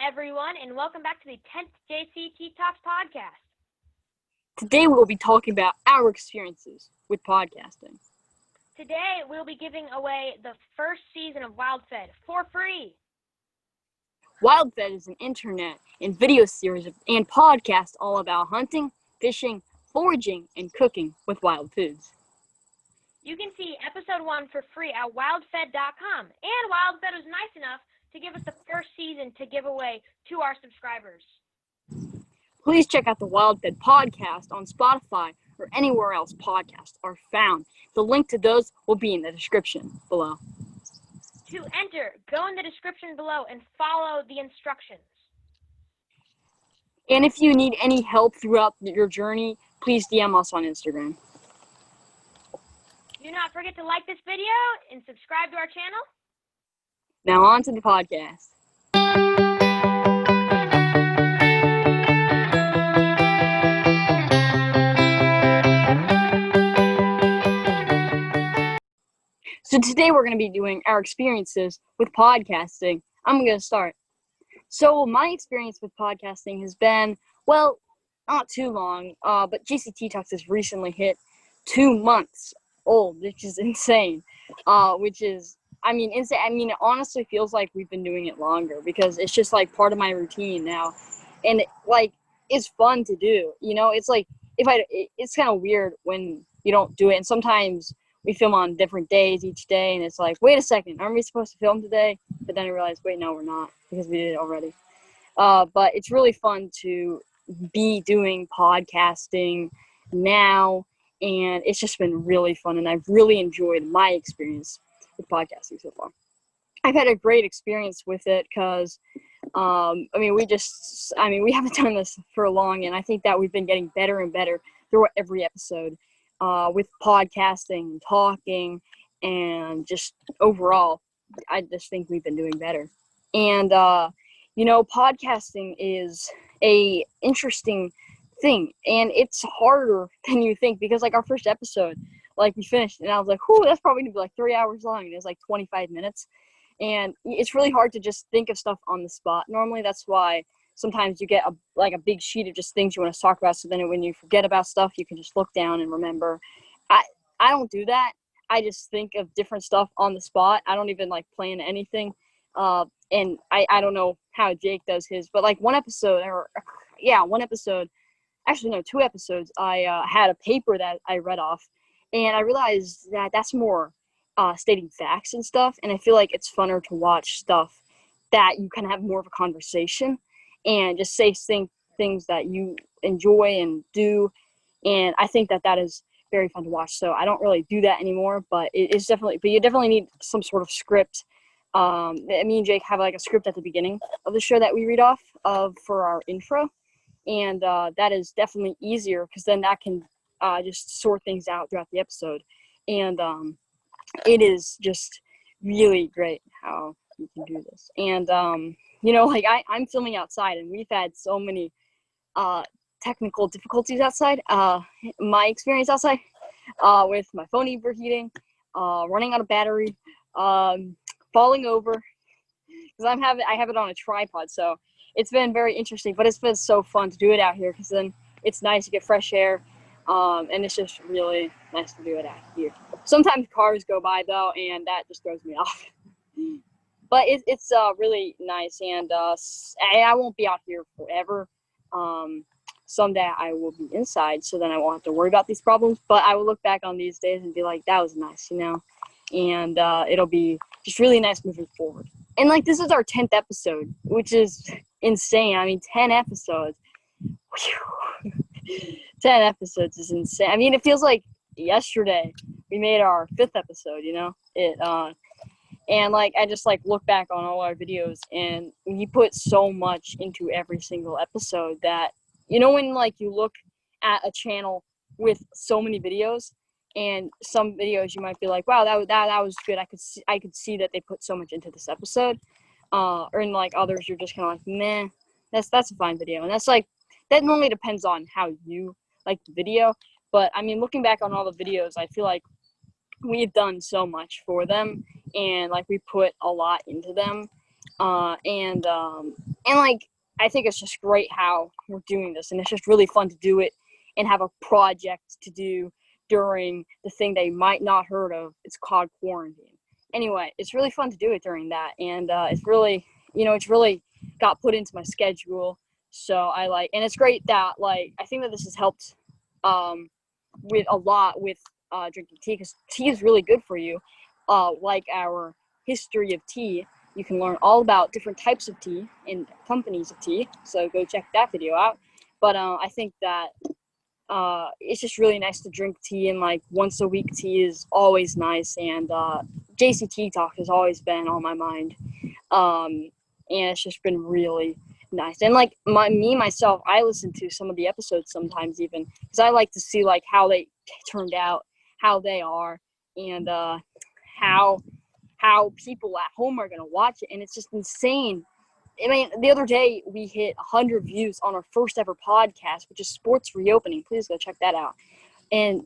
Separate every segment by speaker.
Speaker 1: everyone, and welcome back to the 10th JC TeaTalks podcast.
Speaker 2: Today we'll be talking about our experiences with podcasting.
Speaker 1: Today we'll be giving away the first season of WildFed for free.
Speaker 2: WildFed is an internet and video series and podcast all about hunting, fishing, foraging, and cooking with wild foods.
Speaker 1: You can see episode 1 for free at wildfed.com, and WildFed was nice enough to give us the first season to give away to our subscribers.
Speaker 2: Please check out the WildFed podcast on Spotify or anywhere else podcasts are found. The link to those will be in the description below.
Speaker 1: To enter, go in the description below and follow the instructions.
Speaker 2: And if you need any help throughout your journey, please DM us on Instagram.
Speaker 1: Do not forget to like this video and subscribe to our channel.
Speaker 2: Now on to the podcast. So today we're going to be doing our experiences with podcasting. I'm going to start. So my experience with podcasting has been, well, not too long, but JC TeaTalks has recently hit 2 months old, which is insane, insane. It honestly feels like we've been doing it longer because it's just like part of my routine now, and it's fun to do. It's like it's kind of weird when you don't do it, and sometimes we film on different days each day, and it's like, wait a second, aren't we supposed to film today? But then I realized, wait, no, we're not, because we did it already. But it's really fun to be doing podcasting now, and it's just been really fun, and I've really enjoyed my experience with podcasting so far. I've had a great experience with it because, we haven't done this for long, and I think that we've been getting better and better through every episode with podcasting and talking, and just overall, I just think we've been doing better. And, podcasting is a interesting thing, and it's harder than you think because, like, our first episode, we finished, and I was like, whew, that's probably going to be like 3 hours long, and it was like 25 minutes. And it's really hard to just think of stuff on the spot. Normally, that's why sometimes you get a big sheet of just things you want to talk about. So then when you forget about stuff, you can just look down and remember. I don't do that. I just think of different stuff on the spot. I don't even plan anything. And I don't know how Jake does his, but actually no, 2 episodes, I had a paper that I read off, and I realized that that's more stating facts and stuff, and I feel like it's funner to watch stuff that you can have more of a conversation and just say things that you enjoy and do, and I think that is very fun to watch. So I don't really do that anymore, but you definitely need some sort of script. Me and Jake have a script at the beginning of the show that we read off of for our intro, and that is definitely easier because then that can just sort things out throughout the episode, and it is just really great how you can do this. And I'm filming outside, and we've had so many technical difficulties outside. My experience outside with my phone overheating, running out of battery, falling over because I have it on a tripod, so it's been very interesting, but it's been so fun to do it out here because then it's nice to get fresh air, and it's just really nice to do it out here. Sometimes cars go by though, and that just throws me off. But it's really nice, and I won't be out here forever. Someday I will be inside, so then I won't have to worry about these problems. But I will look back on these days and be like, that was nice, and it'll be just really nice moving forward. And this is our 10th episode, which is insane. 10 episodes. Whew. 10 episodes is insane. It feels like yesterday we made our 5th episode, and I just look back on all our videos, and we put so much into every single episode that, when you look at a channel with so many videos, and some videos you might be like, wow, that was good. I could see that they put so much into this episode. Or in others, you're just kind of meh, that's a fine video. And that's that normally depends on how you like the video. But looking back on all the videos, I feel like we've done so much for them, and we put a lot into them, And like I think it's just great how we're doing this, and it's just really fun to do it and have a project to do during the thing they might not heard of. It's called quarantine. Anyway, it's really fun to do it during that, and it's really, it's really got put into my schedule. So I like, and it's great that like I think that this has helped with a lot with drinking tea, because tea is really good for you. Like our history of tea, you can learn all about different types of tea and companies of tea. So go check that video out. But I think that it's just really nice to drink tea, and like once a week tea is always nice. And JCT talk has always been on my mind, and it's just been really nice. And like myself, I listen to some of the episodes sometimes even because I like to see like how they turned out, how they are, and how people at home are gonna watch it. And it's just insane. I mean, the other day we hit 100 views on our first ever podcast, which is Sports Reopening. Please go check that out. And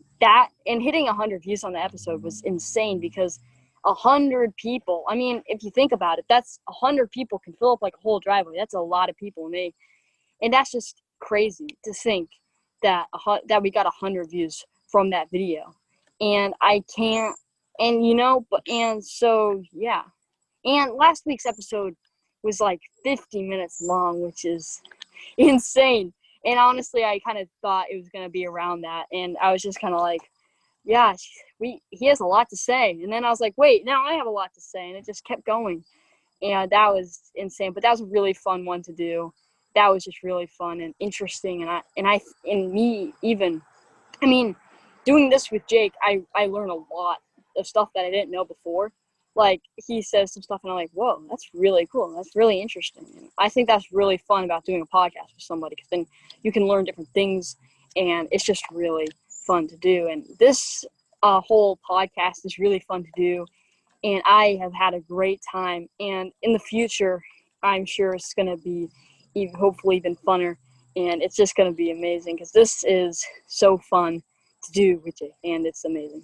Speaker 2: hitting 100 views on the episode was insane because 100 people. I mean, if you think about it, that's 100 people can fill up like a whole driveway. That's a lot of people, and that's just crazy to think that we got 100 views from that video. And I can't, and so yeah. And last week's episode was like 50 minutes long, which is insane. And honestly, I kind of thought it was going to be around that. And I was just kind of like, yeah, he has a lot to say. And then I was like, wait, now I have a lot to say. And it just kept going. And that was insane. But that was a really fun one to do. That was just really fun and interesting. And me even, I mean, doing this with Jake, I learned a lot of stuff that I didn't know before. Like, he says some stuff, and I'm like, whoa, that's really cool. That's really interesting. And I think that's really fun about doing a podcast with somebody, because then you can learn different things, and it's just really fun to do. And this whole podcast is really fun to do, and I have had a great time. And in the future, I'm sure it's going to be hopefully even funner, and it's just going to be amazing, because this is so fun to do with Jake, and it's amazing.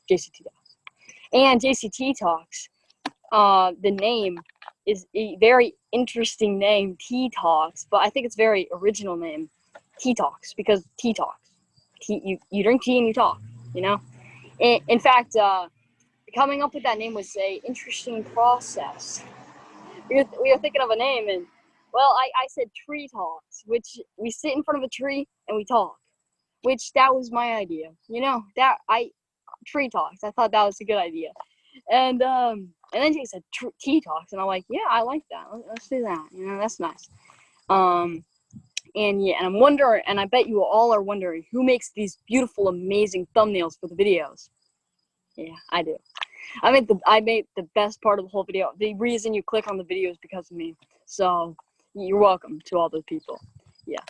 Speaker 2: JCT Talks. And JCT Talks, the name is a very interesting name, Tea Talks, but I think it's a very original name, Tea Talks, because tea talks. You drink tea and you talk, In fact, coming up with that name was a interesting process. We were thinking of a name, and well, I said tree talks, which we sit in front of a tree and we talk, which that was my idea. Tree talks. I thought that was a good idea. And then Jake said tea talks, and I'm like, yeah, I like that. Let's do that. That's nice. And yeah, and I'm wondering, and I bet you all are wondering, who makes these beautiful, amazing thumbnails for the videos? Yeah, I do. I made the best part of the whole video. The reason you click on the video is because of me. So you're welcome to all those people. Yeah.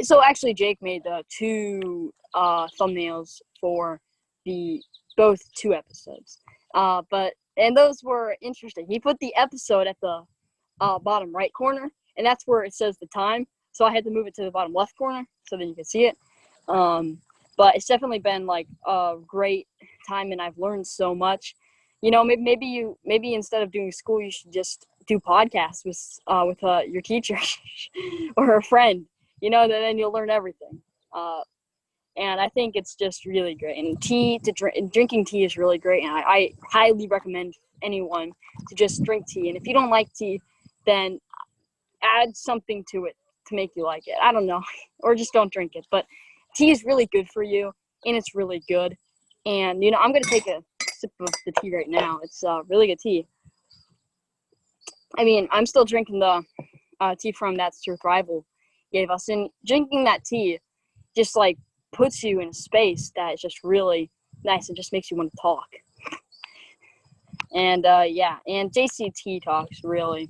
Speaker 2: So actually, Jake made the two thumbnails for both two episodes. And those were interesting. He put the episode at the bottom right corner, and that's where it says the time. So I had to move it to the bottom left corner so that you can see it. But it's definitely been like a great time, and I've learned so much. Maybe instead of doing school, you should just do podcasts with your teacher or a friend. Then you'll learn everything. And I think it's just really great. And drinking tea is really great. And I highly recommend anyone to just drink tea. And if you don't like tea, then add something to it to make you like it. I don't know, or just don't drink it. But tea is really good for you, and it's really good. And I'm gonna take a sip of the tea right now. It's really good tea. I mean, I'm still drinking the tea from that Surf Rival gave us, and drinking that tea just like puts you in a space that is just really nice and just makes you want to talk. And yeah, and JCT Talks really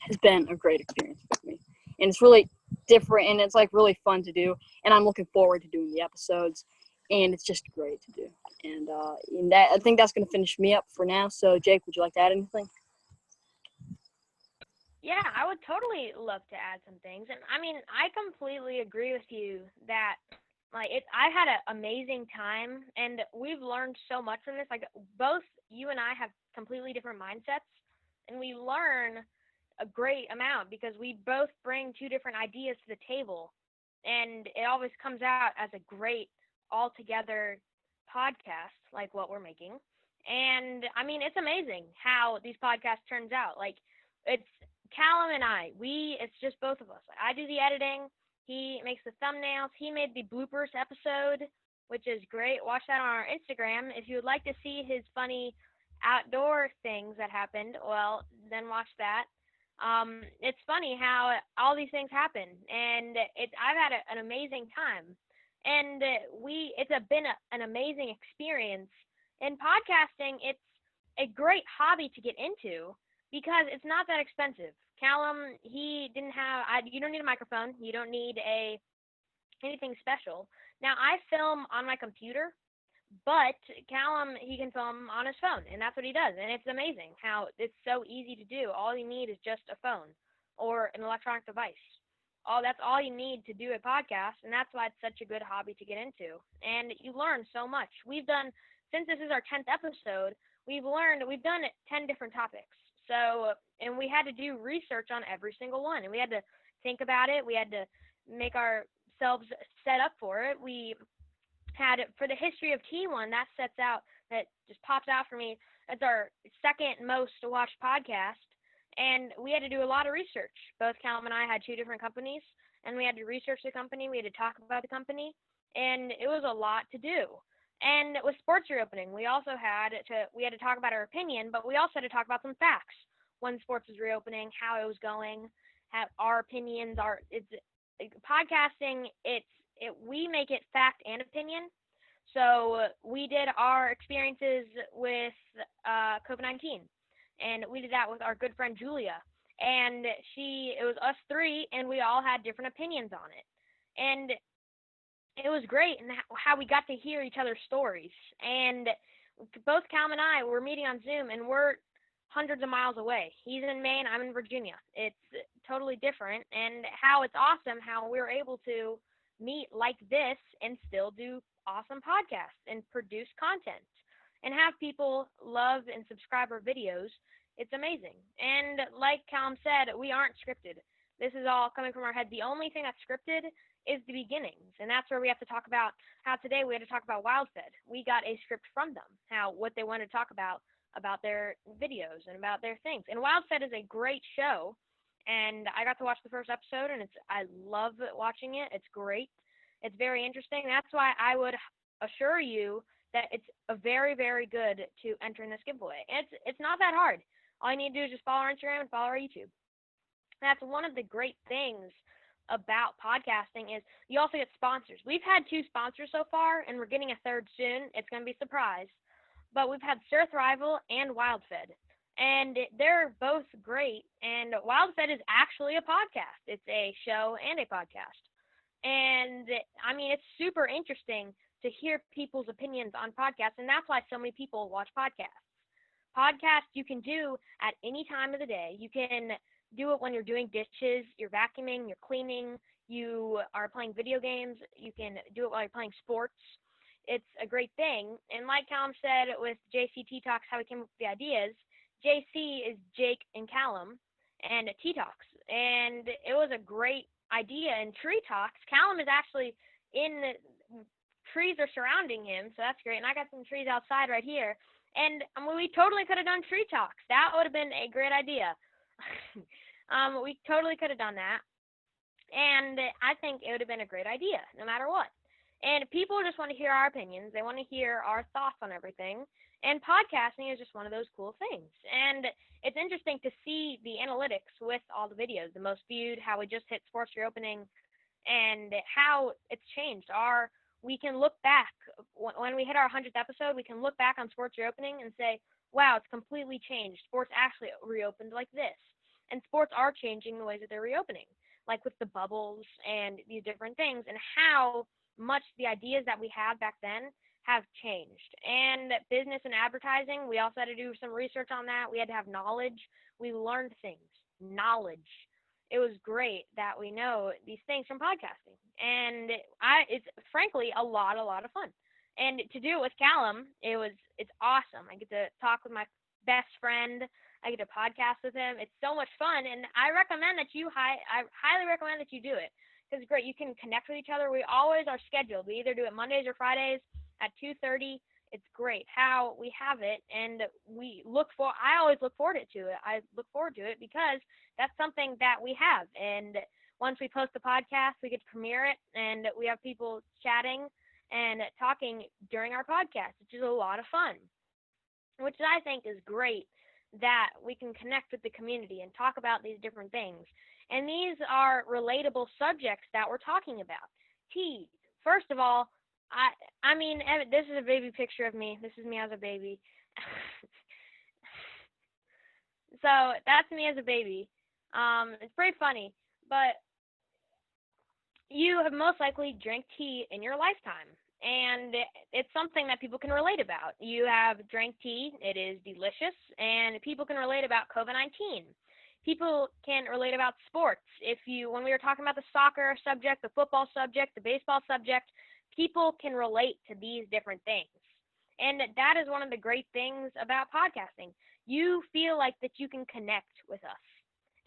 Speaker 2: has been a great experience with me, and it's really different, and it's like really fun to do, and I'm looking forward to doing the episodes, and it's just great to do. And I think that's going to finish me up for now. So Jake, would you like to add anything?
Speaker 1: Yeah, I would totally love to add some things. And I mean, I completely agree with you that I've had an amazing time, and we've learned so much from this. Like, both you and I have completely different mindsets and we learn a great amount because we both bring two different ideas to the table, and it always comes out as a great all together podcast like what we're making. And I mean, it's amazing how these podcasts turns out. Like, it's Callum and I. It's just both of us. I do the editing. He makes the thumbnails. He made the bloopers episode, which is great. Watch that on our Instagram. If you would like to see his funny outdoor things that happened, well, then watch that. It's funny how all these things happen, and I've had an amazing time, and been an amazing experience. In podcasting, it's a great hobby to get into because it's not that expensive. Callum, he didn't have. You don't need a microphone. You don't need anything special. Now I film on my computer, but Callum, he can film on his phone, and that's what he does. And it's amazing how it's so easy to do. All you need is just a phone or an electronic device. That's all you need to do a podcast, and that's why it's such a good hobby to get into. And you learn so much. Since this is our 10th episode, we've done 10 different topics. So, and we had to do research on every single one, and we had to think about it. We had to make ourselves set up for it. We had for the history of T1, that just pops out for me. It's our second most watched podcast, and we had to do a lot of research. Both Callum and I had two different companies, and we had to research the company. We had to talk about the company, and it was a lot to do. And with sports reopening, we had to talk about our opinion, but we also had to talk about some facts. When sports was reopening, how it was going, have our opinions. Podcasting. We make it fact and opinion. So we did our experiences with COVID-19, and we did that with our good friend Julia. And it was us three, and we all had different opinions on it. And it was great, and how we got to hear each other's stories. And both Callum and I were meeting on Zoom, and we're hundreds of miles away. He's in Maine, I'm in Virginia. It's totally different, and how it's awesome how we're able to meet like this and still do awesome podcasts and produce content and have people love and subscribe our videos. It's amazing. And like Callum said, we aren't scripted. This is all coming from our head. The only thing that's scripted is the beginnings, and that's where we have to talk about how today we had to talk about WildFed. We got a script from them, what they wanted to talk about their videos and about their things. And WildFed is a great show, and I got to watch the first episode, and I love watching it. It's great. It's very interesting. That's why I would assure you that it's a very, very good to enter in this giveaway. And it's not that hard. All you need to do is just follow our Instagram and follow our YouTube. That's one of the great things about podcasting is you also get sponsors. We've had 2 sponsors so far, and we're getting a third soon. It's going to be a surprise. But we've had Surf Rival and WildFed, and they're both great. And WildFed is actually a podcast. It's a show and a podcast. And I mean, it's super interesting to hear people's opinions on podcasts, and that's why so many people watch podcasts. Podcasts you can do at any time of the day. You can do it when you're doing dishes, you're vacuuming, you're cleaning, you are playing video games. You can do it while you're playing sports. It's a great thing. And like Callum said with JC TeaTalks, how we came up with the ideas, JC is Jake and Callum, and TeaTalks. And it was a great idea. And Tree Talks, Callum is actually trees are surrounding him, so that's great. And I got some trees outside right here. And we totally could have done Tree Talks. That would have been a great idea. We totally could have done that. And I think it would have been a great idea, no matter what. And people just want to hear our opinions. They want to hear our thoughts on everything. And podcasting is just one of those cool things. And it's interesting to see the analytics with all the videos, the most viewed, how we just hit sports reopening, and how it's changed. We can look back. When we hit our 100th episode, we can look back on sports reopening and say, wow, it's completely changed. Sports actually reopened like this. And sports are changing the ways that they're reopening, like with the bubbles and these different things, and how much the ideas that we had back then have changed. And business and advertising, we also had to do some research on that. We had to have knowledge. We learned things. Knowledge. It was great that we know these things from podcasting. And it's frankly a lot of fun. And to do it with Callum, it's awesome. I get to talk with my best friend. I get to podcast with him. It's so much fun, and I recommend that I highly recommend that you do it because it's great. You can connect with each other. We always are scheduled. We either do it Mondays or Fridays at 2:30. It's great how we have it, and I always look forward to it. I look forward to it because that's something that we have, and once we post the podcast, we get to premiere it, and we have people chatting and talking during our podcast, which is a lot of fun, which I think is great that we can connect with the community and talk about these different things. And these are relatable subjects that we're talking about. T, first of all, I mean, this is a baby picture of me. This is me as a baby. So that's me as a baby. It's pretty funny, but you have most likely drank tea in your lifetime, and it's something that people can relate about. You have drank tea, it is delicious, and people can relate about COVID-19. People can relate about sports. When we were talking about the soccer subject, the football subject, the baseball subject, people can relate to these different things. And that is one of the great things about podcasting. You feel like that you can connect with us,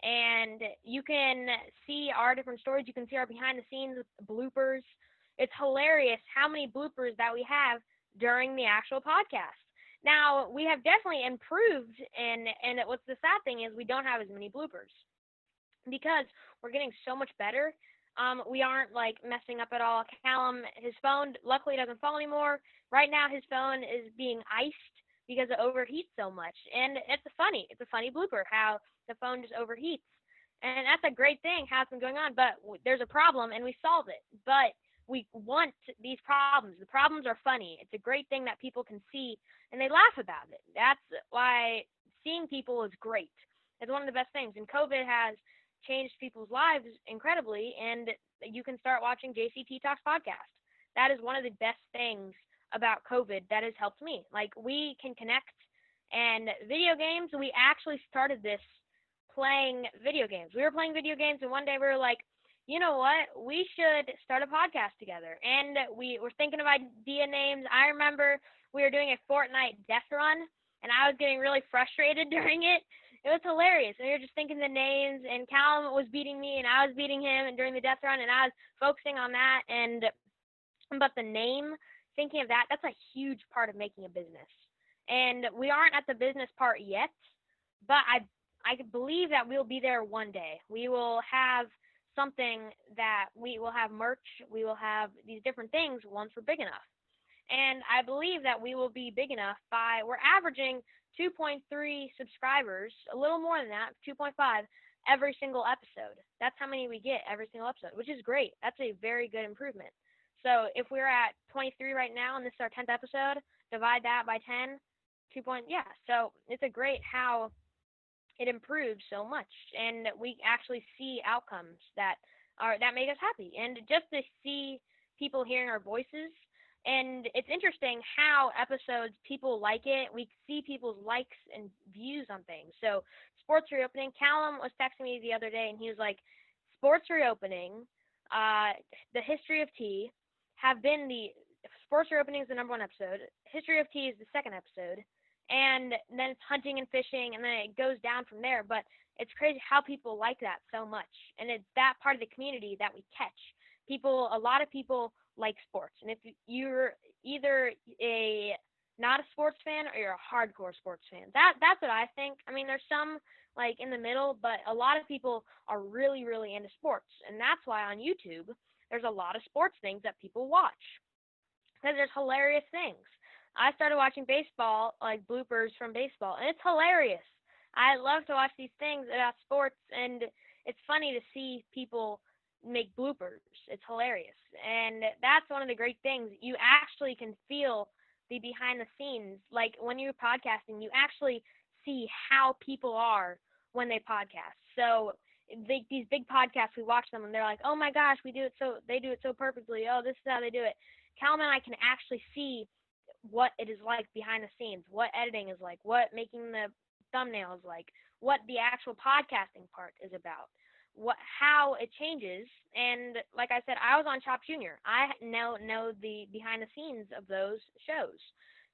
Speaker 1: and you can see our different stories. You can see our behind the scenes bloopers. It's hilarious how many bloopers that we have during the actual podcast. Now, we have definitely improved, and what's the sad thing is we don't have as many bloopers because we're getting so much better. We aren't like messing up at all. Callum, his phone luckily doesn't fall anymore. Right now, his phone is being iced because it overheats so much, and it's a funny blooper how the phone just overheats, and that's a great thing how it's been going on. But there's a problem, and we solve it. But we want these problems. The problems are funny. It's a great thing that people can see, and they laugh about it. That's why seeing people is great. It's one of the best things, and COVID has changed people's lives incredibly, and you can start watching JCT Talks podcast. That is one of the best things about COVID that has helped me. Like, we can connect, and video games, we actually started this playing video games. We were playing video games, and one day we were like, you know what? We should start a podcast together. And we were thinking of idea names. I remember we were doing a Fortnite death run, and I was getting really frustrated during it. It was hilarious. And we were just thinking the names, and Callum was beating me, and I was beating him and during the death run, and I was focusing on that. But the name, thinking of that, that's a huge part of making a business. And we aren't at the business part yet, but I believe that we'll be there one day. We will have something that we will have merch, we will have these different things once we're big enough. And I believe that we will be big enough we're averaging 2.3 subscribers, a little more than that, 2.5 every single episode. That's how many we get every single episode, which is great. That's a very good improvement. So if we're at 23 right now, and this is our 10th episode, divide that by 10, so it's a great how it improves so much, and we actually see outcomes that make us happy, and just to see people hearing our voices. And it's interesting how episodes people like it. We see people's likes and views on things. So sports reopening. Callum was texting me the other day, and he was like, "Sports reopening, the history of tea have been the sports reopening is the number one episode. History of tea is the second episode." And then it's hunting and fishing, and then it goes down from there. But it's crazy how people like that so much. And it's that part of the community that we catch. A lot of people like sports. And if you're either not a sports fan or you're a hardcore sports fan, that's what I think. I mean, there's some like in the middle, but a lot of people are really, really into sports. And that's why on YouTube, there's a lot of sports things that people watch, because there's hilarious things. I started watching baseball, like bloopers from baseball, and it's hilarious. I love to watch these things about sports, and it's funny to see people make bloopers. It's hilarious. And that's one of the great things. You actually can feel the behind the scenes. Like when you're podcasting, you actually see how people are when they podcast. So these big podcasts, we watch them, and they're like, oh my gosh, they do it so perfectly. Oh, this is how they do it. Callum and I can actually see what it is like behind the scenes, what editing is like, what making the thumbnail is like, what the actual podcasting part is about, how it changes. And like I said, I was on Chop Junior. I know the behind the scenes of those shows.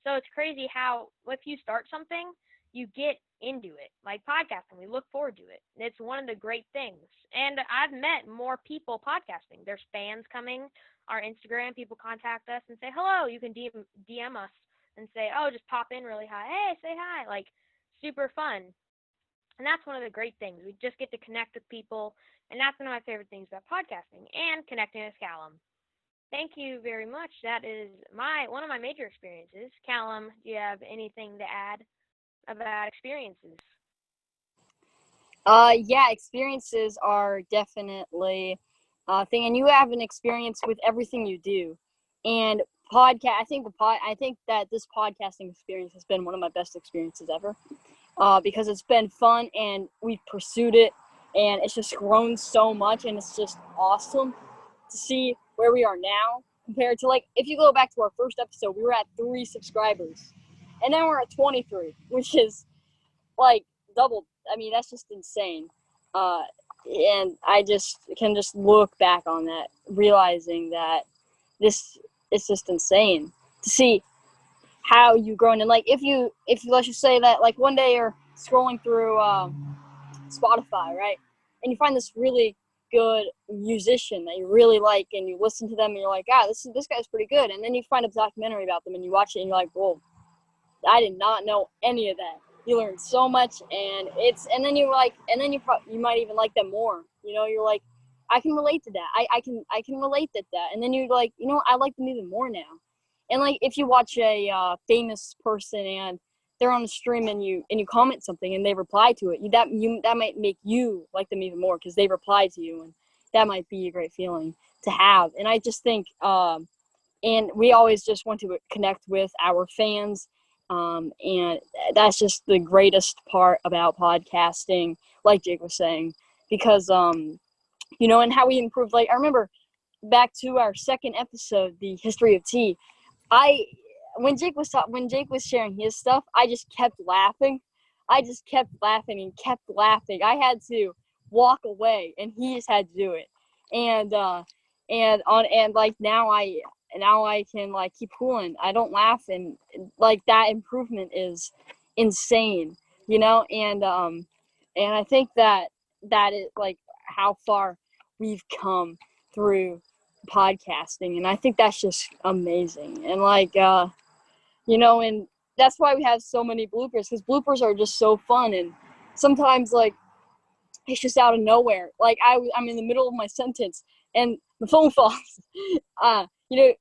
Speaker 1: So it's crazy how if you start something, you get into it. Like podcasting, we look forward to it. It's one of the great things. And I've met more people podcasting. There's fans coming. Our Instagram, people contact us and say hello. You can DM us and say, oh, just pop in really high. Hey, say hi. Like, super fun. And that's one of the great things. We just get to connect with people. And that's one of my favorite things about podcasting and connecting with Callum. Thank you very much. That is one of my major experiences. Callum, do you have anything to add about experiences?
Speaker 2: Yeah, experiences are definitely a thing, and you have an experience with everything you do. And podcast, I think that this podcasting experience has been one of my best experiences ever, because it's been fun and we've pursued it, and it's just grown so much, and it's just awesome to see where we are now compared to, like, if you go back to our first episode, we were at 3 subscribers, and now we're at 23, which is like double. I mean, that's just insane. Uh, and I just can just look back on that, realizing that this is just insane to see how you've grown. And like, if you let's just say that like one day you're scrolling through Spotify, right, and you find this really good musician that you really like, and you listen to them, and you're like, this guy's pretty good. And then you find a documentary about them, and you watch it, and you're like, whoa, I did not know any of that. You learn so much, and then you might even like them more. You know, you're like, I can relate to that. I can relate to that. And then you're like, I like them even more now. And like, if you watch a famous person and they're on a stream, and you comment something and they reply to it, that might make you like them even more because they reply to you, and that might be a great feeling to have. And I just think, and we always just want to connect with our fans. And that's just the greatest part about podcasting, like Jake was saying, because, and how we improved. Like, I remember back to our second episode, the history of tea. When Jake was sharing his stuff, I just kept laughing. I just kept laughing and kept laughing. I had to walk away, and he just had to do it. And like now I can like keep cooling. I don't laugh, and like that improvement is insane, and I think that is like how far we've come through podcasting, and I think that's just amazing. And like and that's why we have so many bloopers, because bloopers are just so fun, and sometimes like it's just out of nowhere. Like I'm in the middle of my sentence and the phone falls. uh you know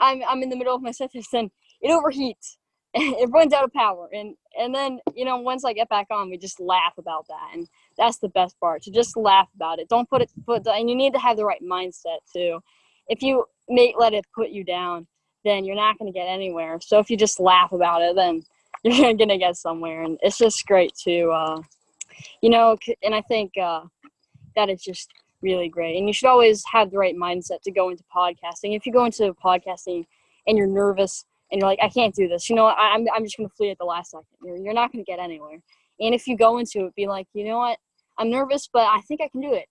Speaker 2: I'm in the middle of my sentence, and it overheats. It runs out of power, and then once I get back on, we just laugh about that, and that's the best part, to just laugh about it. Don't and you need to have the right mindset too. If you let it put you down, then you're not going to get anywhere. So if you just laugh about it, then you're going to get somewhere, and it's just great to and I think that is just really great. And you should always have the right mindset to go into podcasting. If you go into podcasting and you're nervous and you're like, I can't do this, I'm just going to flee at the last second. You're not going to get anywhere. And if you go into it, be like, you know what, I'm nervous, but I think I can do it.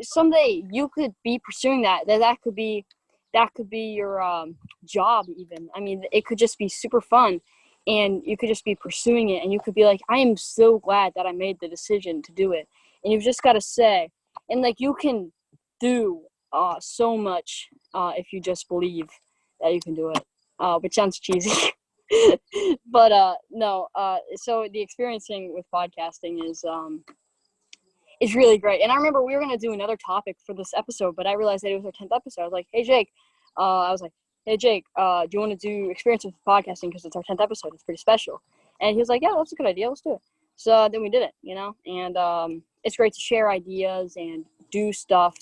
Speaker 2: Someday you could be pursuing that. That could be your job even. I mean, it could just be super fun, and you could just be pursuing it, and you could be like, I am so glad that I made the decision to do it. And you've just got to say, and like, you can do so much if you just believe that you can do it, which sounds cheesy. But no, so the experiencing with podcasting is really great. And I remember we were going to do another topic for this episode, but I realized that it was our 10th episode. I was like, hey Jake, do you want to do experience with podcasting, because it's our 10th episode, it's pretty special. And he was like, yeah, that's a good idea, let's do it. So then we did it, and it's great to share ideas and do stuff.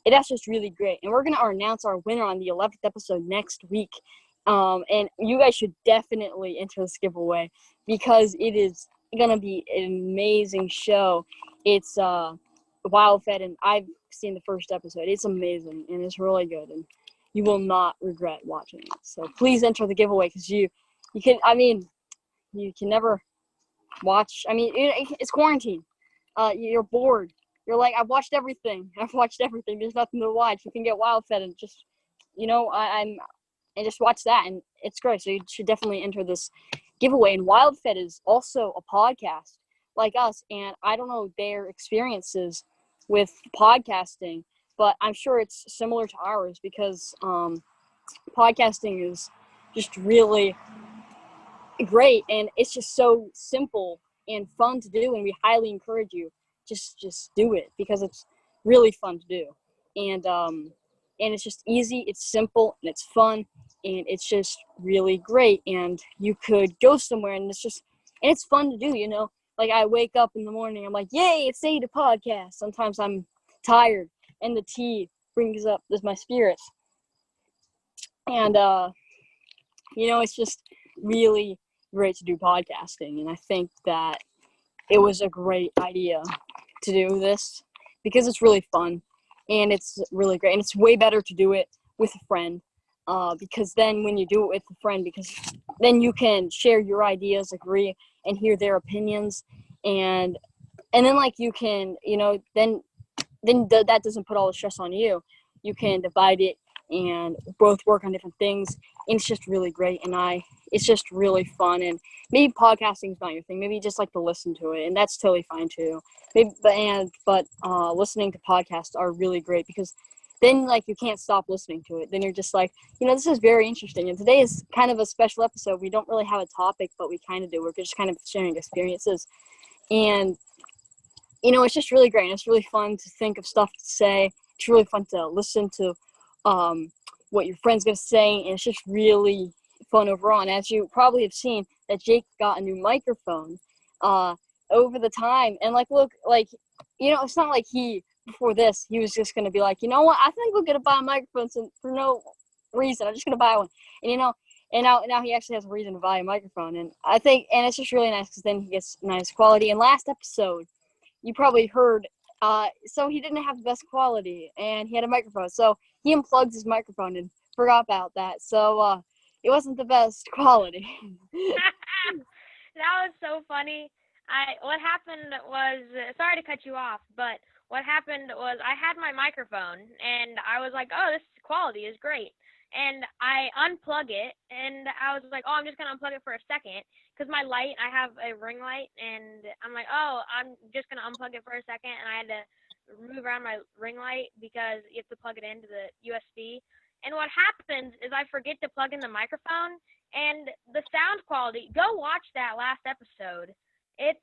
Speaker 2: That's just really great. And we're going to announce our winner on the 11th episode next week. And you guys should definitely enter this giveaway, because it is going to be an amazing show. It's wild fed, and I've seen the first episode. It's amazing, and it's really good, and you will not regret watching it. So please enter the giveaway, because you can never watch. I mean, it's quarantine. You're bored. You're like, I've watched everything. There's nothing to watch. You can get wild fed and just, and just watch that, and it's great. So you should definitely enter this giveaway. And WildFed is also a podcast like us, and I don't know their experiences with podcasting, but I'm sure it's similar to ours because podcasting is just really great, and it's just so simple and fun to do, and we highly encourage you just do it because it's really fun to do. And it's just easy, it's simple, and it's fun, and it's just really great. And you could go somewhere, and it's fun to do, you know. Like, I wake up in the morning, I'm like, yay, it's day to podcast. Sometimes I'm tired, and the tea brings up my spirits. And it's just really great to do podcasting, and I think that it was a great idea to do this because it's really fun and it's really great, and it's way better to do it with a friend because then when you do it with a friend, because then you can share your ideas, agree, and hear their opinions, and then like you can, that doesn't put all the stress on you. You can divide it and both work on different things, and it's just really great. And it's just really fun. And maybe podcasting is not your thing. Maybe you just like to listen to it, and that's totally fine too. But listening to podcasts are really great because then like you can't stop listening to it. Then you're just like, this is very interesting. And today is kind of a special episode. We don't really have a topic, but we kind of do. We're just kind of sharing experiences, and it's just really great. And it's really fun to think of stuff to say. It's really fun to listen to what your friend's going to say. And it's just really fun overall. And as you probably have seen, that Jake got a new microphone over the time. And look, it's not like before this, he was just going to be like, you know what, I think we're going to buy a microphone for no reason. I'm just going to buy one. And now he actually has a reason to buy a microphone. And it's just really nice because then he gets nice quality. And last episode, you probably heard, so he didn't have the best quality, and he had a microphone. So he unplugged his microphone and forgot about that. So it wasn't the best quality.
Speaker 1: That was so funny. What happened was, sorry to cut you off, but what happened was I had my microphone, and I was like, oh, this quality is great. And I unplug it, and I was like, oh, I'm just going to unplug it for a second, because my light, I have a ring light, and I'm like, oh, I'm just going to unplug it for a second, and I had to move around my ring light because you have to plug it into the USB. And what happens is I forget to plug in the microphone, and the sound quality, go watch that last episode. It's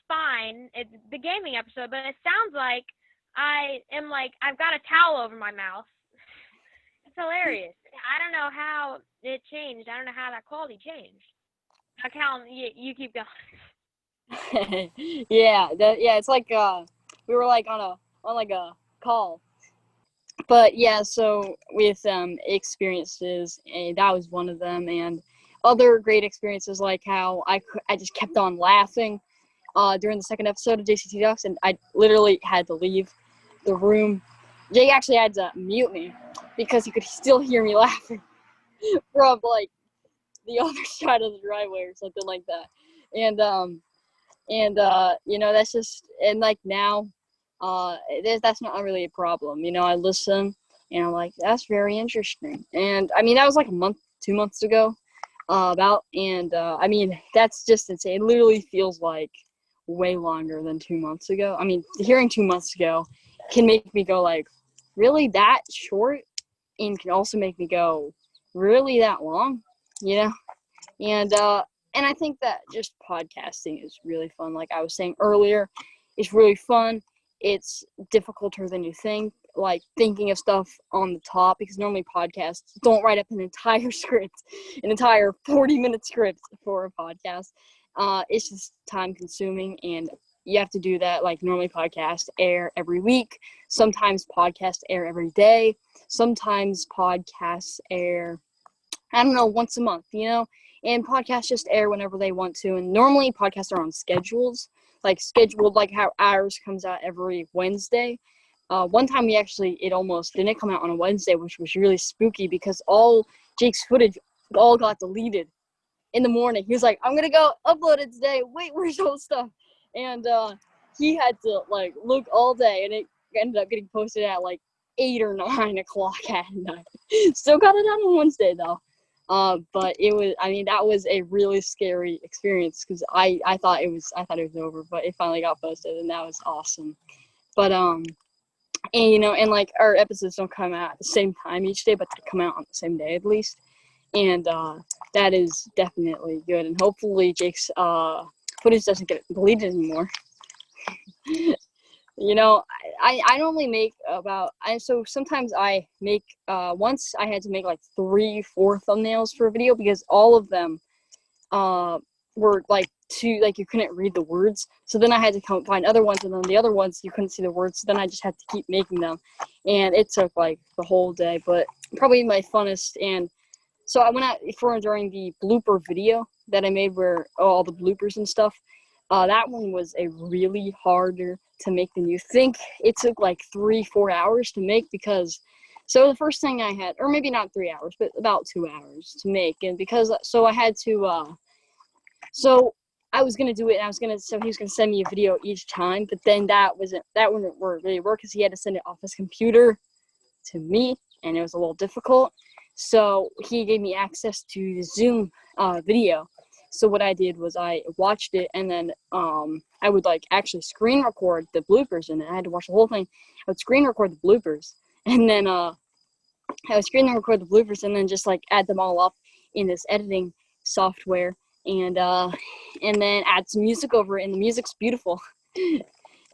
Speaker 1: fine. It's the gaming episode, but it sounds like I've got a towel over my mouth. It's hilarious. I don't know how it changed. I don't know how that quality changed. Now, Callum, you keep going.
Speaker 2: It's like we were like on a call. But yeah, so with experiences, that was one of them, and other great experiences like how I just kept on laughing during the second episode of JCT Talks, and I literally had to leave the room. Jake actually had to mute me because he could still hear me laughing from like the other side of the driveway or something like that. And that's just, and like now that's not really a problem. I listen and I'm like, that's very interesting. And that was like 2 months ago that's just insane. It literally feels like way longer than 2 months ago. Hearing 2 months ago can make me go like, really that short? And can also make me go, really that long? And I think that just podcasting is really fun. Like I was saying earlier, it's really fun. It's difficulter than you think, like thinking of stuff on the top, because normally podcasts don't write up an entire script, an entire 40-minute script for a podcast. It's just time consuming, and you have to do that. Like normally podcasts air every week. Sometimes podcasts air every day. Sometimes podcasts air, I don't know, once a month, and podcasts just air whenever they want to. And normally podcasts are on schedules, like how ours comes out every Wednesday. One time it almost didn't come out on a Wednesday, which was really spooky because all Jake's footage all got deleted in the morning. He was like, I'm going to go upload it today. Wait, where's all the stuff? And he had to like look all day, and it ended up getting posted at like 8 or 9 o'clock at night. Still got it out on Wednesday though. But that was a really scary experience because I thought it was over, but it finally got posted, and that was awesome. But and like our episodes don't come out at the same time each day, but they come out on the same day at least, and that is definitely good. And hopefully Jake's footage doesn't get deleted anymore. I normally make so sometimes I make once I had to make like 3-4 thumbnails for a video because all of them were like you couldn't read the words, so then I had to find other ones, and then the other ones you couldn't see the words, so then I just had to keep making them, and it took like the whole day. But probably my funnest, and so I went out during the blooper video that I made where all the bloopers and stuff. That one was a really harder to make than you think. It took like 3-4 hours to make because the first thing I had, or maybe not 3 hours, but about 2 hours to make, and because I had to so I was gonna do it, and so he was gonna send me a video each time, but then that wouldn't really work because he had to send it off his computer to me, and it was a little difficult. So he gave me access to the Zoom video. So what I did was I watched it, and then I would like actually screen record the bloopers, and I had to watch the whole thing. I would screen record the bloopers, and then I would screen record the bloopers, and then just like add them all up in this editing software, and then add some music over it, and the music's beautiful.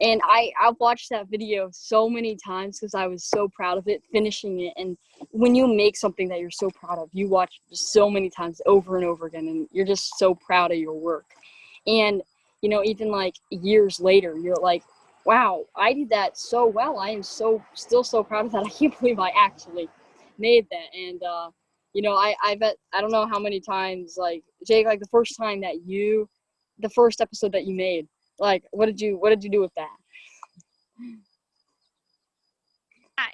Speaker 2: And I've watched that video so many times because I was so proud of it, finishing it. And when you make something that you're so proud of, you watch so many times over and over again, and you're just so proud of your work. And, even like years later, you're like, wow, I did that so well. I am still so proud of that. I can't believe I actually made that. And, I bet, I don't know how many times, like, Jake, like the first episode that you made, like, what did you do with that?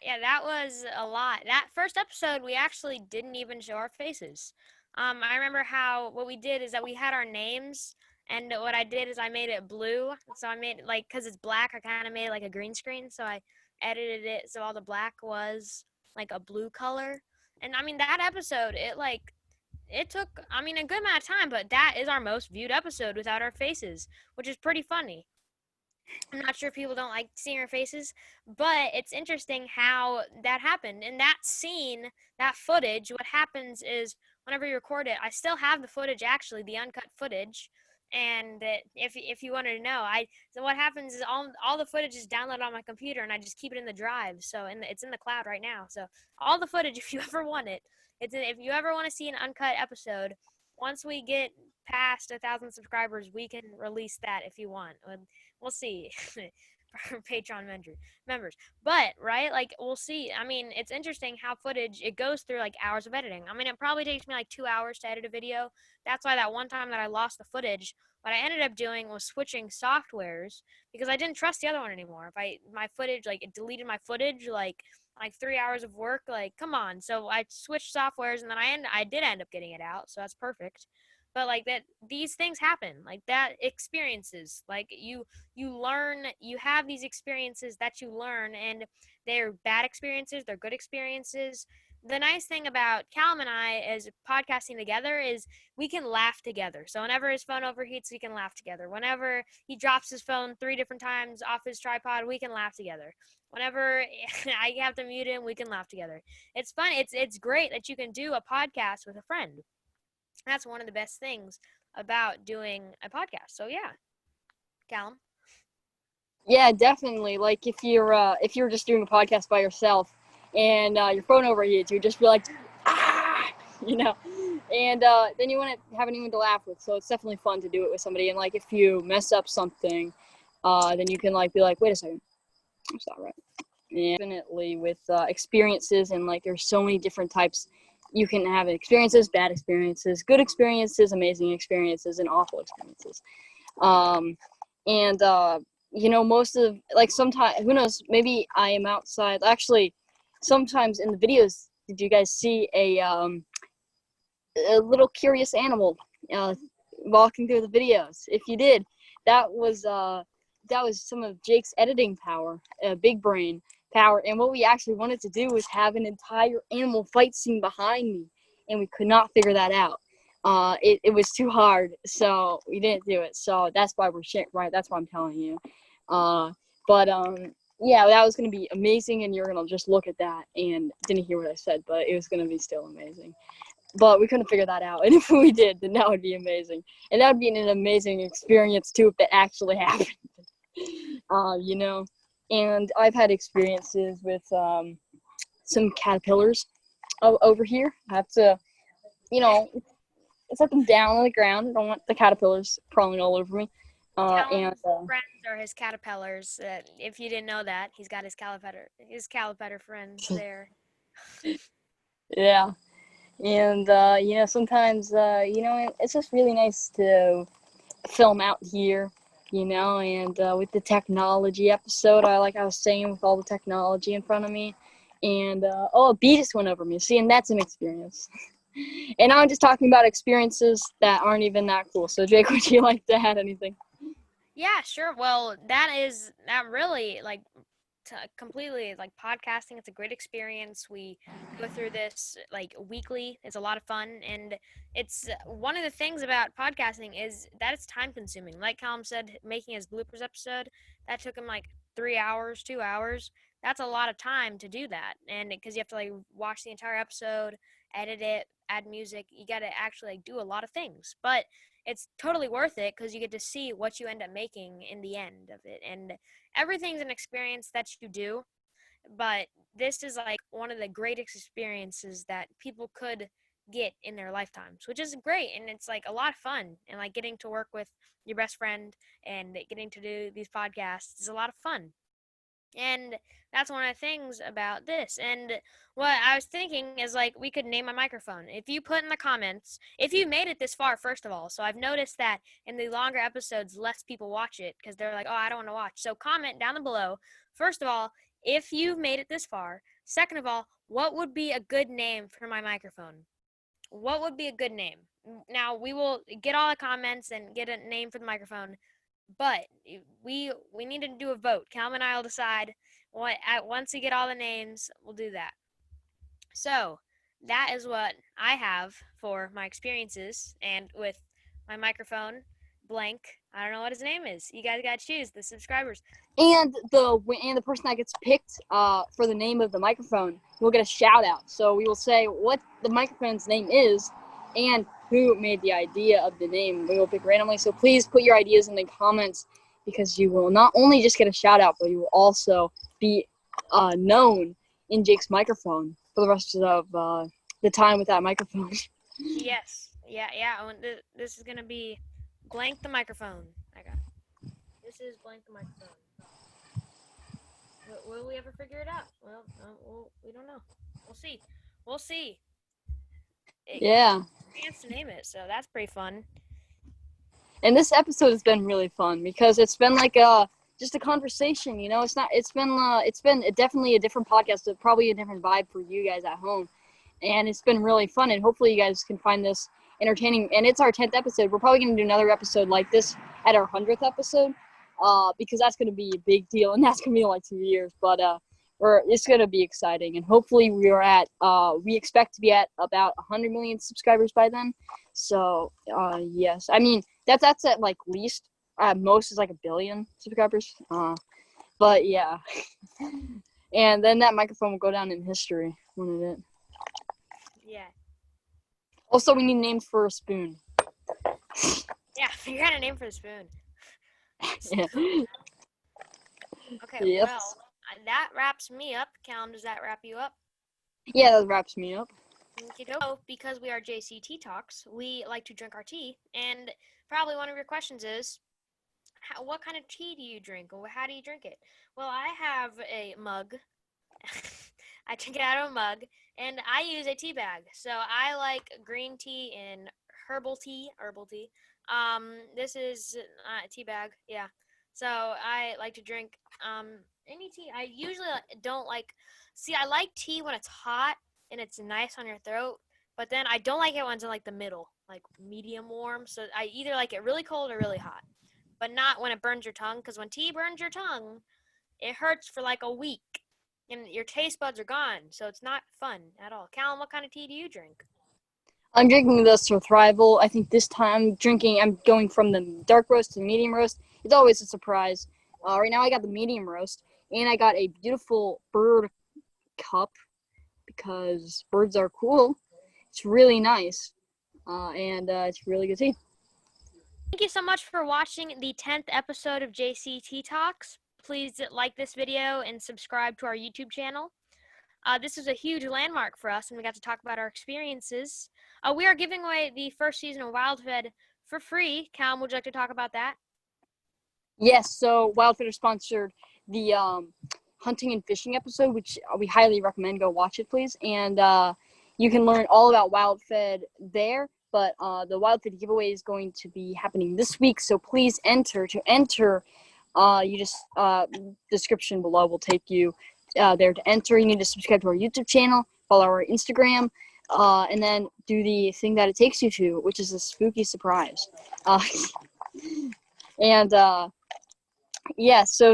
Speaker 1: Yeah, that was a lot. That first episode, we actually didn't even show our faces. I remember what we did is that we had our names, and what I did is I made it blue. So I made it like, because it's black, I kind of made it like a green screen. So I edited it so all the black was like a blue color. And I mean, that episode, it took, I mean, a good amount of time, but that is our most viewed episode without our faces, which is pretty funny. I'm not sure if people don't like seeing our faces, but it's interesting how that happened. In that scene, that footage, what happens is whenever you record it, I still have the footage actually, the uncut footage. And if you wanted to know, so what happens is all the footage is downloaded on my computer, and I just keep it in the drive. So it's in the cloud right now. So all the footage, if you ever want it, if you ever want to see an uncut episode, once we get past 1,000 subscribers, we can release that if you want. We'll see. For Patreon members. But, right, like, we'll see. I mean, it's interesting how footage, it goes through, like, hours of editing. I mean, it probably takes me, like, 2 hours to edit a video. That's why that one time that I lost the footage, what I ended up doing was switching softwares because I didn't trust the other one anymore. My footage, like, it deleted my footage, like 3 hours of work, like, come on. So I switched softwares, and then I did end up getting it out, so that's perfect. But like that, these things happen, like that, experiences, like you learn, you have these experiences that you learn, and they're bad experiences, they're good experiences. The nice thing about Callum and I as podcasting together is we can laugh together. So whenever his phone overheats, we can laugh together. Whenever he drops his phone 3 different times off his tripod, we can laugh together. Whenever I have to mute him, we can laugh together. It's fun. It's great that you can do a podcast with a friend. That's one of the best things about doing a podcast. So yeah, Callum.
Speaker 2: Yeah, definitely. Like if you're just doing a podcast by yourself and your phone overheats, you just be like, ah, you know, and then you want to have anyone to laugh with. So it's definitely fun to do it with somebody. And like if you mess up something, then you can like be like, wait a second, that's not right. And definitely with experiences, and like there's so many different types. You can have experiences, bad experiences, good experiences, amazing experiences, and awful experiences. And most of, like, sometimes, who knows, maybe I am outside. Actually, sometimes in the videos, did you guys see a little curious animal walking through the videos? If you did, that was some of Jake's editing power, big brain power. And what we actually wanted to do was have an entire animal fight scene behind me, and we could not figure that out. It was too hard, so we didn't do it. So that's why we're sharing. Right, that's why I'm telling you. But yeah, that was gonna be amazing, and you're gonna just look at that and didn't hear what I said, but it was gonna be still amazing. But we couldn't figure that out, and if we did, then that would be amazing, and that would be an amazing experience too if that actually happened. You know, and I've had experiences with some caterpillars over here. I have to, you know, set them down on the ground. I don't want the caterpillars crawling all over me. And
Speaker 1: Callum's friends are his caterpillars. If you didn't know that, he's got his caterpillar friends there.
Speaker 2: yeah, and sometimes it's just really nice to film out here. And with the technology episode, like I was saying, with all the technology in front of me, and a bee just went over me. See, and that's an experience. And I'm just talking about experiences that aren't even that cool. So, Jake, would you like to add anything?
Speaker 1: Yeah, sure. Well, that really completely like podcasting. It's a great experience. We go through this like weekly. It's a lot of fun, and it's one of the things about podcasting is that it's time consuming. Like Callum said, making his bloopers episode that took him like 3 hours, 2 hours. That's a lot of time to do that, and because you have to like watch the entire episode, edit it, add music, you got to actually like do a lot of things. But it's totally worth it because you get to see what you end up making in the end of it, and everything's an experience that you do, but this is like one of the greatest experiences that people could get in their lifetimes, which is great. And it's like a lot of fun, and like getting to work with your best friend and getting to do these podcasts is a lot of fun. And that's one of the things about this. And what I was thinking is like we could name a microphone. If you put in the comments, if you made it this far, first of all. So I've noticed that in the longer episodes, less people watch it because they're like, oh, I don't want to watch. So comment down below. First of all, if you've made it this far. Second of all, what would be a good name for my microphone? What would be a good name? Now we will get all the comments and get a name for the microphone, but we need to do a vote. Calum and I will decide. Once we get all the names, we'll do that. So that is what I have for my experiences, and with my microphone blank. I don't know what his name is. You guys got to choose the subscribers.
Speaker 2: And the person that gets picked for the name of the microphone will get a shout out. So we will say what the microphone's name is and who made the idea of the name. We will pick randomly. So please put your ideas in the comments because you will not only just get a shout out, but you will also be known in Jake's microphone for the rest of the time with that microphone.
Speaker 1: Yes. Yeah. Yeah. This is gonna be blank the microphone. I got. This is blank the microphone. Will we ever figure it out? Well, we don't know. We'll see. We'll see.
Speaker 2: Yeah.
Speaker 1: Chance to name it, so that's pretty fun.
Speaker 2: And this episode has been really fun because it's been like just a conversation. It's been definitely a different podcast, probably a different vibe for you guys at home, and it's been really fun. And hopefully you guys can find this entertaining. And it's our 10th episode. We're probably gonna do another episode like this at our 100th episode, because that's gonna be a big deal, and that's gonna be in like 2 years. But it's gonna be exciting, and hopefully we expect to be at about 100 million subscribers by then. So yes, I mean that's at like least most is like 1 billion subscribers. But yeah, and then that microphone will go down in history when it.
Speaker 1: Yeah.
Speaker 2: Also, we need names for a spoon.
Speaker 1: Yeah, figure out a name for the spoon.
Speaker 2: Yeah.
Speaker 1: Okay,
Speaker 2: Yes.
Speaker 1: well, that wraps me up. Callum, does that wrap you up?
Speaker 2: Yeah, that wraps me up.
Speaker 1: So, because we are JCT Talks, we like to drink our tea, and probably one of your questions is, what kind of tea do you drink, or how do you drink it? Well, I have a mug. I drink it out of a mug, and I use a tea bag. So I like green tea and herbal tea. This is a tea bag. Yeah. So I like to drink any tea. I usually don't like. See, I like tea when it's hot and it's nice on your throat, but then I don't like it when it's in like the middle, like medium warm. So I either like it really cold or really hot, but not when it burns your tongue. Because when tea burns your tongue, it hurts for like a week and your taste buds are gone, so it's not fun at all. Callum, what kind of tea do you drink?
Speaker 2: I'm drinking the Surthrival. I think this time I'm going from the dark roast to the medium roast. It's always a surprise. Right now I got the medium roast, and I got a beautiful bird cup because birds are cool. It's really nice, and it's really good tea.
Speaker 1: Thank you so much for watching the 10th episode of JC Tea Talks. Please like this video and subscribe to our YouTube channel. This is a huge landmark for us, and we got to talk about our experiences. We are giving away the first season of WildFed for free. Callum, would you like to talk about that?
Speaker 2: Yes, so WildFitter sponsored the hunting and fishing episode, which we highly recommend. Go watch it, please. And you can learn all about WildFed there. But the WildFed giveaway is going to be happening this week, so please enter. To enter, you just description below will take you there to enter. You need to subscribe to our YouTube channel, follow our Instagram, and then do the thing that it takes you to, which is a spooky surprise. And so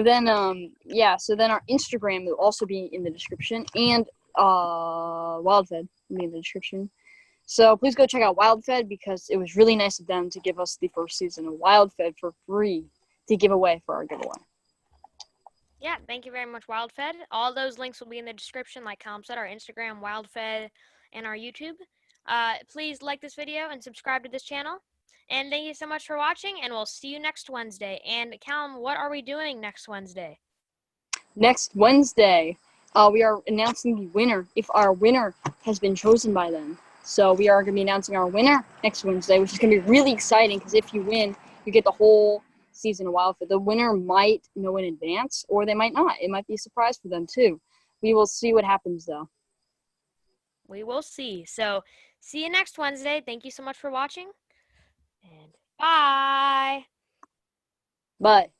Speaker 2: then our Instagram will also be in the description, and WildFed will be in the description. So please go check out WildFed because it was really nice of them to give us the first season of WildFed for free to give away for our giveaway.
Speaker 1: Yeah, thank you very much, WildFed. All those links will be in the description, like Callum said, our Instagram, WildFed, and our YouTube. Please like this video and subscribe to this channel. And thank you so much for watching, and we'll see you next Wednesday. And Callum, what are we doing next Wednesday?
Speaker 2: Next Wednesday, we are announcing the winner if our winner has been chosen by them. So we are going to be announcing our winner next Wednesday, which is going to be really exciting because if you win, you get the whole season of WildFed. The winner might know in advance, or they might not. It might be a surprise for them too. We will see what happens, though.
Speaker 1: We will see. So see you next Wednesday. Thank you so much for watching, and bye.
Speaker 2: Bye.